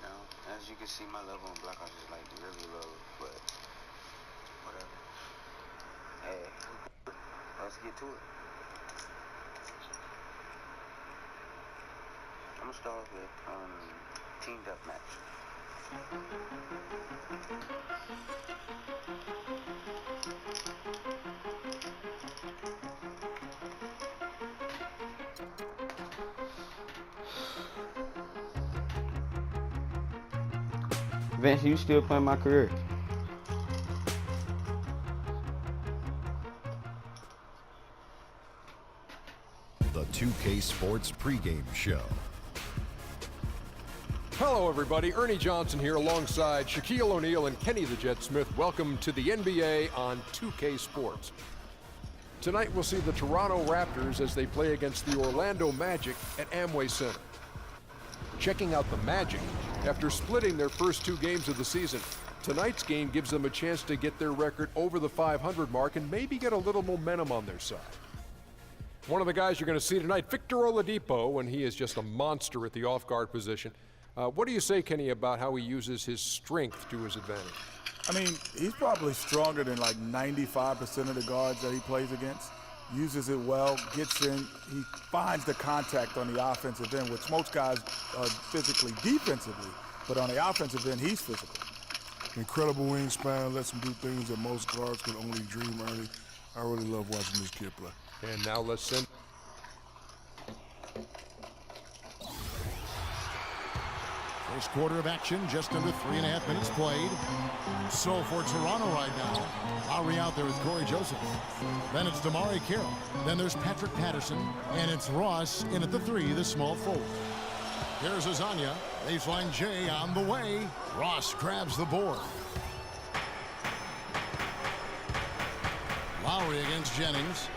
now. As you can see, my level in Black Ops is like really low, but whatever. Hey, let's get to it. I'm gonna start with team deathmatch. Vince, you still playing my career? The 2K Sports pregame show. Hello, everybody. Ernie Johnson here alongside Shaquille O'Neal and Kenny the Jet Smith. Welcome to the NBA on 2K Sports. Tonight, we'll see the Toronto Raptors as they play against the Orlando Magic at Amway Center. Checking out the Magic, after splitting their first 2 games of the season, tonight's game gives them a chance to get their record over the 500 mark and maybe get a little momentum on their side. One of the guys you're going to see tonight, Victor Oladipo, and he is just a monster at the off-guard position. What do you say, Kenny, about how he uses his strength to his advantage? I mean, he's probably stronger than like 95% of the guards that he plays against. Uses it well, gets in, he finds the contact on the offensive end, which most guys are physically defensively, but on the offensive end, he's physical. Incredible wingspan, lets him do things that most guards can only dream, Ernie. I really love watching this kid play. And now let's send... First quarter of action, just under 3.5 minutes played. So for Toronto right now, Lowry out there with Corey Joseph. Then it's Damari Carroll. Then there's Patrick Patterson. And it's Ross in at the 3, the small forward. Here's Azania. Baseline J on the way. Ross grabs the board. Lowry against Jennings.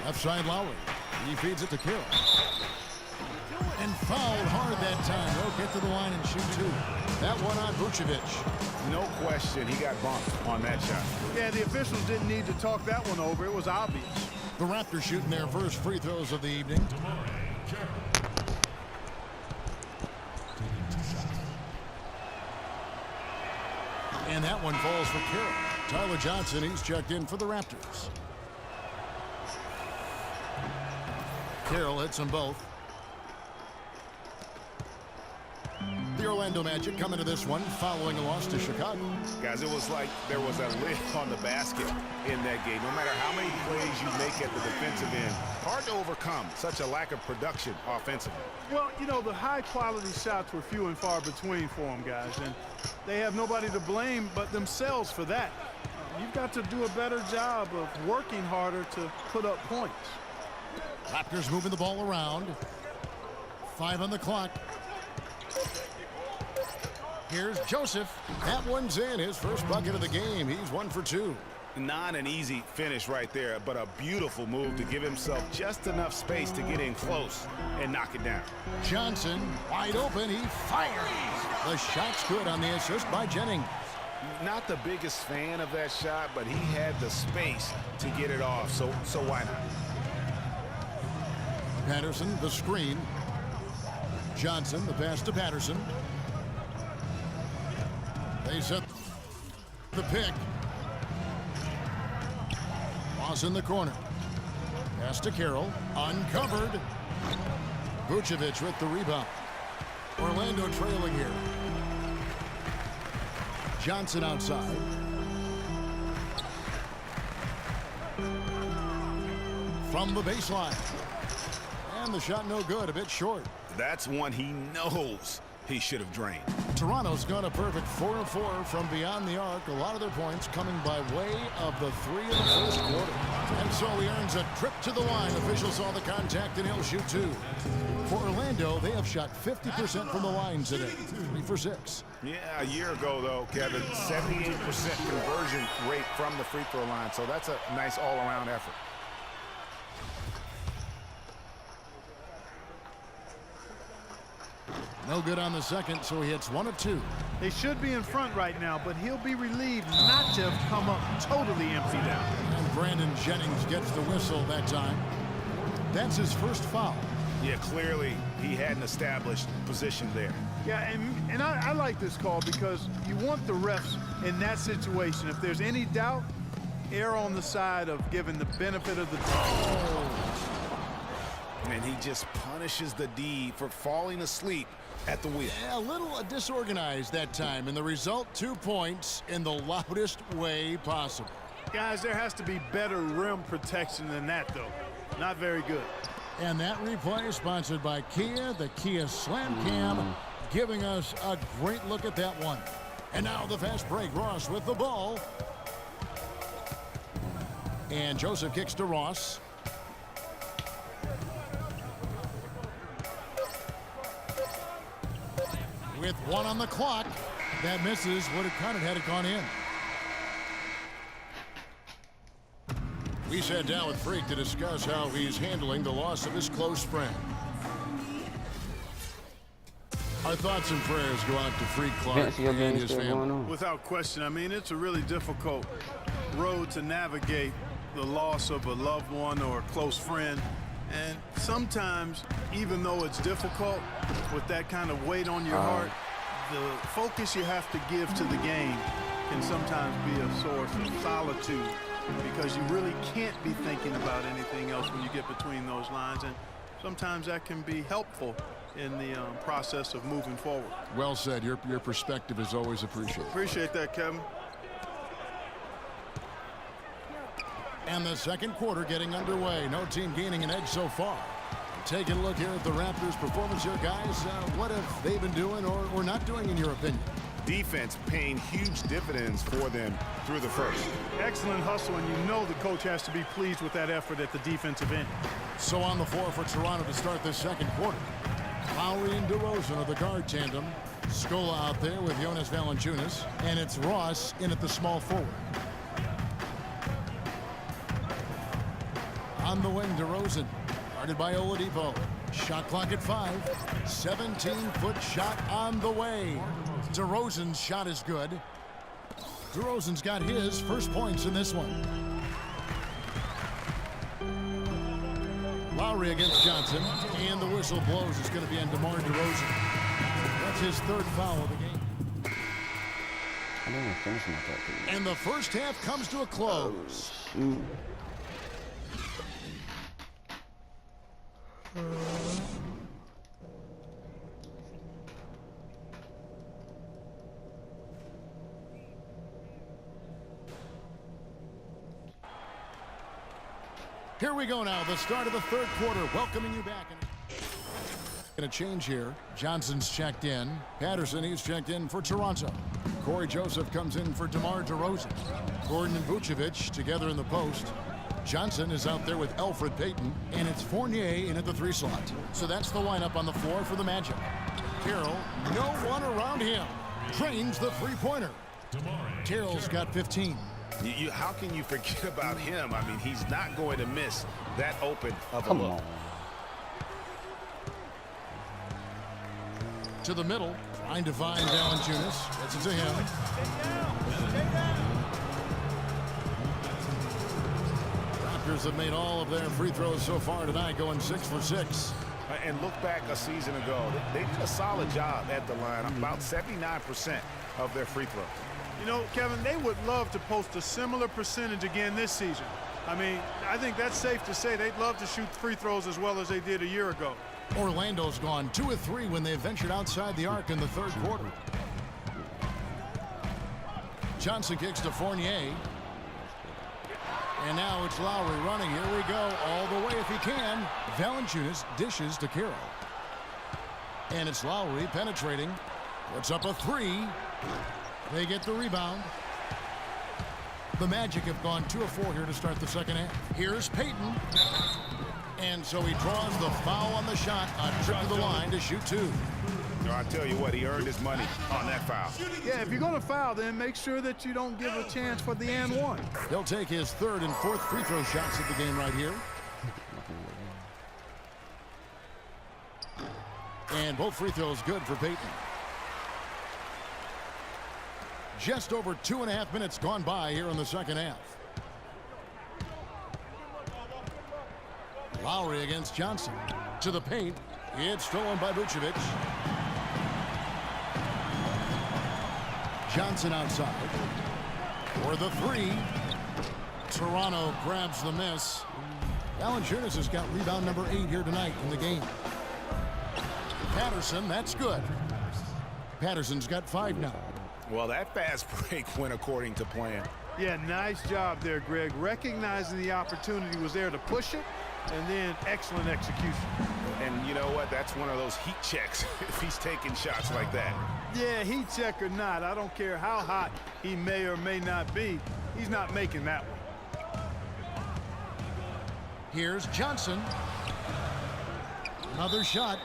Left side Lowry. He feeds it to Carroll. And fouled hard that time. They'll get to the line and shoot 2. That one on Vucevic. No question, he got bumped on that shot. Yeah, the officials didn't need to talk that one over. It was obvious. The Raptors shooting their first free throws of the evening. And that one falls for Carroll. Tyler Johnson, he's checked in for the Raptors. Carroll hits them both. The Orlando Magic coming to this one following a loss to Chicago. Guys, it was like there was a lid on the basket in that game. No matter how many plays you make at the defensive end, hard to overcome such a lack of production offensively. Well, you know, the high-quality shots were few and far between for them, guys, and they have nobody to blame but themselves for that. You've got to do a better job of working harder to put up points. Raptors moving the ball around. 5 on the clock. Here's Joseph. That one's in. His first bucket of the game. He's 1 for 2. Not an easy finish right there, but a beautiful move to give himself just enough space to get in close and knock it down. Johnson wide open. He fires. The shot's good on the assist by Jennings. Not the biggest fan of that shot, but he had the space to get it off, so why not? Patterson, the screen. Johnson, the pass to Patterson. They set the pick. Ross in the corner. Pass to Carroll. Uncovered. Vucevic with the rebound. Orlando trailing here. Johnson outside. From the baseline. And the shot no good, a bit short. That's one he knows he should have drained. Toronto's got a perfect 4 of 4 from beyond the arc. A lot of their points coming by way of the 3 in the first quarter. And so he earns a trip to the line. Officials saw the contact and he'll shoot 2. For Orlando, they have shot 50% from the line today. 3 for 6. Yeah, a year ago, though, Kevin, 78% conversion rate from the free throw line. So that's a nice all-around effort. No good on the second, so he hits 1 of 2. They should be in front right now, but he'll be relieved not to have come up totally empty now. And Brandon Jennings gets the whistle that time. That's his first foul. Yeah, clearly he had an established position there. Yeah, and I like this call because you want the refs in that situation. If there's any doubt, err on the side of giving the benefit of the doubt. And he just punishes the D for falling asleep at the wheel. A little disorganized that time, and the result, 2 points in the loudest way possible. Guys, there has to be better rim protection than that, though. Not very good. And that replay is sponsored by Kia, the Kia Slam Cam, giving us a great look at that one. And now the fast break. Ross with the ball. And Joseph kicks to Ross. With 1 on the clock, that misses. Would have counted had it gone in. We sat down with Freak to discuss how he's handling the loss of his close friend. Our thoughts and prayers go out to Freak Clark and his family. Without question, I mean, it's a really difficult road to navigate, the loss of a loved one or a close friend. And sometimes, even though it's difficult, with that kind of weight on your heart, the focus you have to give to the game can sometimes be a source of solitude, because you really can't be thinking about anything else when you get between those lines. And sometimes that can be helpful in the process of moving forward. Well said. Your perspective is always appreciated. Appreciate that, Kevin. And the second quarter getting underway. No team gaining an edge so far. Taking a look here at the Raptors' performance here, guys. What have they been doing or not doing, in your opinion? Defense paying huge dividends for them through the first. Excellent hustle, and you know the coach has to be pleased with that effort at the defensive end. So on the floor for Toronto to start this second quarter. Lowry and DeRozan are the guard tandem. Scola out there with Jonas Valanciunas. And it's Ross in at the small forward. On the wing, DeRozan. Guarded by Oladipo. Shot clock at 5. 17-foot shot on the way. DeRozan's shot is good. DeRozan's got his first points in this one. Lowry against Johnson, and the whistle blows. It's going to be on DeMar DeRozan. That's his 3rd foul of the game. And the first half comes to a close. Here we go now, the start of the third quarter, welcoming you back. And a change here. Johnson's checked in. Patterson, he's checked in for Toronto. Corey Joseph comes in for DeMar DeRozan. Gordon and Vucevic together in the post. Johnson is out there with Elfrid Payton, and it's Fournier in at the 3 slot. So that's the lineup on the floor for the Magic. Carroll, no one around him. Drains the three-pointer. Carroll's got 15. How can you forget about him? I mean, he's not going to miss that open of a look. To the middle, trying to find Valanciunas. Gets it to him. Raptors have made all of their free throws so far tonight, going 6 for 6. And look back a season ago, they did a solid job at the line, about 79% of their free throws. You know, Kevin, they would love to post a similar percentage again this season. I mean, I think that's safe to say they'd love to shoot free throws as well as they did a year ago. Orlando's gone 2 of 3 when they ventured outside the arc in the third quarter. Johnson kicks to Fournier. And now it's Lowry running. Here we go. All the way if he can. Valanciunas dishes to Carroll. And it's Lowry penetrating. Puts up a 3. They get the rebound. The Magic have gone 2 of 4 here to start the second half. Here's Payton. And so he draws the foul on the shot. A trip to the line to shoot 2. I tell you what, he earned his money on that foul. Yeah, if you're going to foul, then make sure that you don't give a chance for the and one. He'll take his 3rd and 4th free throw shots of the game right here. And both free throws good for Payton. Just over 2.5 minutes gone by here in the second half. Lowry against Johnson. To the paint. It's stolen by Vucevic. Johnson outside. For the three. Toronto grabs the miss. Valanciunas has got rebound number 8 here tonight in the game. Patterson, that's good. Patterson's got 5 now. Well, that fast break went according to plan. Yeah, nice job there, Greg. Recognizing the opportunity was there to push it, and then excellent execution. And you know what? That's one of those heat checks if he's taking shots like that. Yeah, heat check or not, I don't care how hot he may or may not be, he's not making that one. Here's Johnson. Another shot.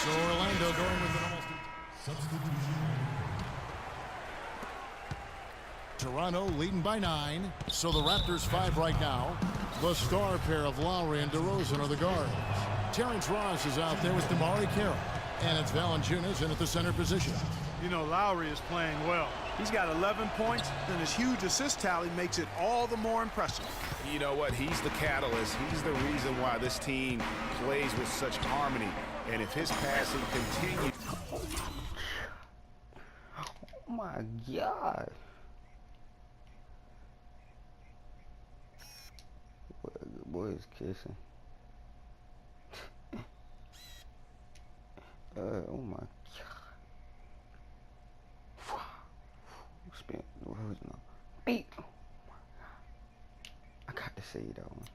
So Orlando going with an almost. Toronto leading by 9. So the Raptors 5 right now. The star pair of Lowry and DeRozan are the guards. Terrence Ross is out there with DeMarre Carroll. And it's Valanciunas in at the center position. You know, Lowry is playing well. He's got 11 points, and his huge assist tally makes it all the more impressive. You know what? He's the catalyst. He's the reason why this team plays with such harmony. And if his passing continues... Oh my God. The boy is kissing. Oh my God. Spin the words now. Beat. Oh my God. I got to say that one.